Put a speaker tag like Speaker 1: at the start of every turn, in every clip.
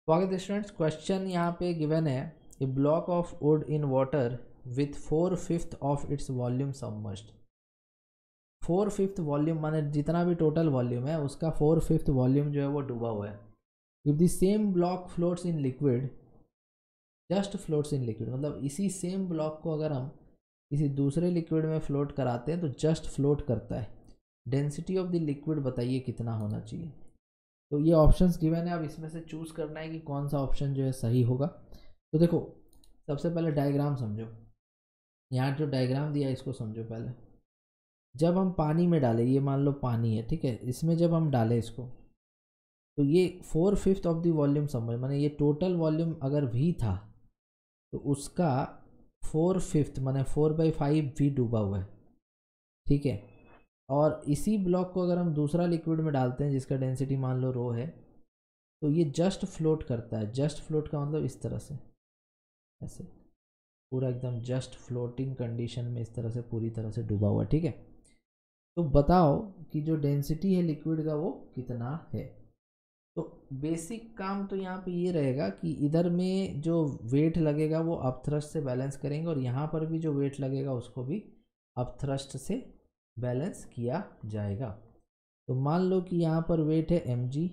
Speaker 1: तो आगे students question यहाँ पे गिवन है, a block of wood in water with 4/5 of its volume submerged. 4/5 volume माने जितना भी टोटल वॉल्यूम है उसका 4/5 वॉल्यूम जो है वो डूबा हुआ है। If the same block floats in liquid, just floats in liquid मतलब इसी सेम ब्लॉक को अगर हम किसी दूसरे लिक्विड में फ्लोट कराते हैं तो जस्ट फ्लोट करता है, डेंसिटी ऑफ द लिक्विड बताइए कितना होना चाहिए। तो ये ऑप्शंस गिवन है, अब इसमें से चूज़ करना है कि कौन सा ऑप्शन जो है सही होगा। तो देखो सबसे पहले डायग्राम समझो, यहाँ जो डायग्राम दिया है इसको समझो पहले। जब हम पानी में डालें, ये मान लो पानी है, ठीक है, इसमें जब हम डालें इसको तो ये 4/5 ऑफ द वॉल्यूम समझ, माने ये टोटल वॉल्यूम अगर भी था तो उसका 4/5 माने 4/5 भी डूबा हुआ है, ठीक है। और इसी ब्लॉक को अगर हम दूसरा लिक्विड में डालते हैं जिसका डेंसिटी मान लो रो है, तो ये जस्ट फ्लोट करता है। जस्ट फ्लोट का मतलब इस तरह से, ऐसे पूरा एकदम जस्ट फ्लोटिंग कंडीशन में इस तरह से पूरी तरह से डूबा हुआ, ठीक है। तो बताओ कि जो डेंसिटी है लिक्विड का वो कितना है। तो बेसिक काम तो यहाँ पे ये रहेगा कि इधर में जो वेट लगेगा वो अपथ्रस्ट से बैलेंस करेंगे, और यहाँ पर भी जो वेट लगेगा उसको भी अपथ्रस्ट से बैलेंस किया जाएगा। तो मान लो कि यहाँ पर वेट है mg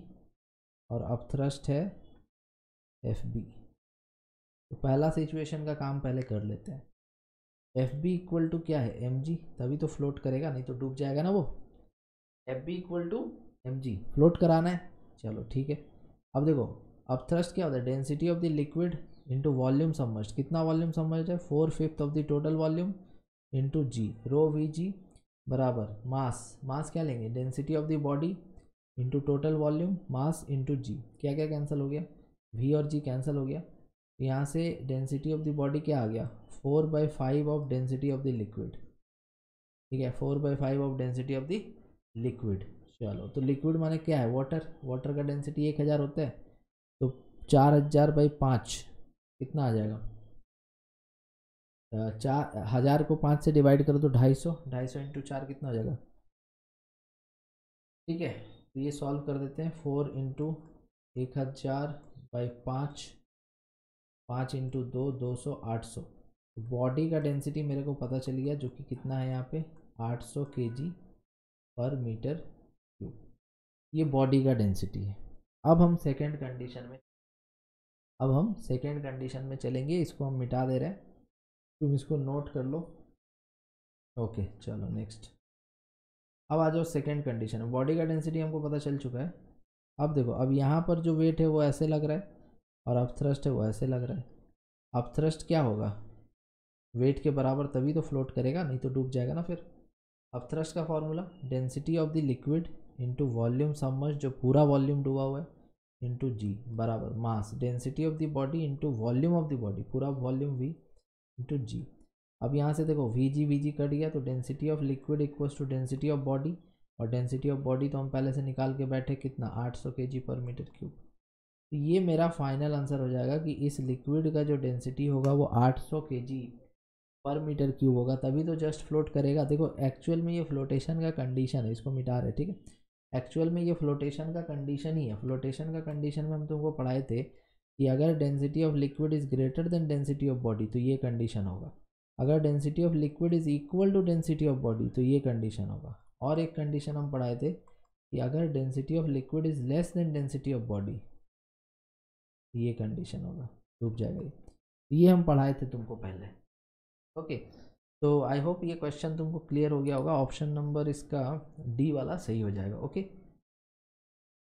Speaker 1: और अपथ्रस्ट है fb। तो पहला सिचुएशन का काम पहले कर लेते हैं। एफ बी इक्वल टू क्या है mg, तभी तो फ्लोट करेगा, नहीं तो डूब जाएगा ना वो। F B equal to mg, float कराना है, चलो ठीक है। अब देखो अब थ्रस्ट क्या होता है, density of the liquid into volume submerged. कितना वॉल्यूम सबमर्ज्ड है, 4/5 of the total volume into g, rho V g बराबर मास। मास क्या लेंगे, density of the body into total volume mass into g. क्या क्या कैंसिल हो गया, we और जी कैंसिल हो गया। यहाँ से डेंसिटी ऑफ द बॉडी क्या आ गया, 4/5 of density of the liquid, ठीक है, 4/5 of density of the liquid. चलो तो लिक्विड माने क्या है, वाटर। वाटर का डेंसिटी 1000 होता है, तो 4000/5 कितना आ जाएगा, 4000 को 5 से डिवाइड करो तो 250, 250 इंटू 4 कितना हो जाएगा, ठीक है। तो ये सॉल्व कर देते हैं, 4 इंटू 1000/5, 5 इंटू 2 200, 800। बॉडी का डेंसिटी मेरे को पता चल गया, जो कि कितना है यहाँ पे 800 kg पर मीटर क्यूब। ये बॉडी का डेंसिटी है। अब हम सेकेंड कंडीशन में चलेंगे, इसको हम मिटा दे रहे हैं, तुम इसको नोट कर लो। ओके चलो नेक्स्ट। अब आ जाओ सेकेंड कंडीशन में, बॉडी का डेंसिटी हमको पता चल चुका है। अब देखो, अब यहाँ पर जो वेट है वो ऐसे लग रहा है और अब थ्रस्ट है वो ऐसे लग रहा है। अब थ्रस्ट क्या होगा, वेट के बराबर तभी तो फ्लोट करेगा, नहीं तो डूब जाएगा ना फिर। अब थ्रस्ट का formula, density of the liquid into volume submerge, जो पूरा वॉल्यूम डूबा हुआ है, इंटू जी बराबर mass, density of the body into volume of the body, पूरा वॉल्यूम वी इंटू जी। अब यहाँ से देखो वी जी कट गया, तो density of liquid equals to density of body, और डेंसिटी ऑफ बॉडी तो हम पहले से निकाल के बैठे, कितना 800 kg पर मीटर क्यूब। तो ये मेरा फाइनल आंसर हो जाएगा कि इस लिक्विड का जो डेंसिटी होगा वो 800 kg पर मीटर क्यूब होगा, तभी तो जस्ट फ्लोट करेगा। देखो एक्चुअल में ये फ्लोटेशन का कंडीशन है, इसको मिटा रहे, ठीक है। एक्चुअल में ये फ्लोटेशन का कंडीशन ही है। फ्लोटेशन का कंडीशन में हम तुमको पढ़ाए थे कि अगर density of liquid is greater than density of body तो ये कंडीशन होगा, अगर density of liquid is equal to density of body तो ये कंडीशन होगा। और एक कंडीशन हम पढ़ाए थे कि अगर density of liquid is less than density of body ये कंडीशन होगा, डूब जाएगा। ये हम पढ़ाए थे तुमको पहले, ओके। तो आई होप ये क्वेश्चन तुमको क्लियर हो गया होगा। ऑप्शन नंबर इसका डी वाला सही हो जाएगा, ओके।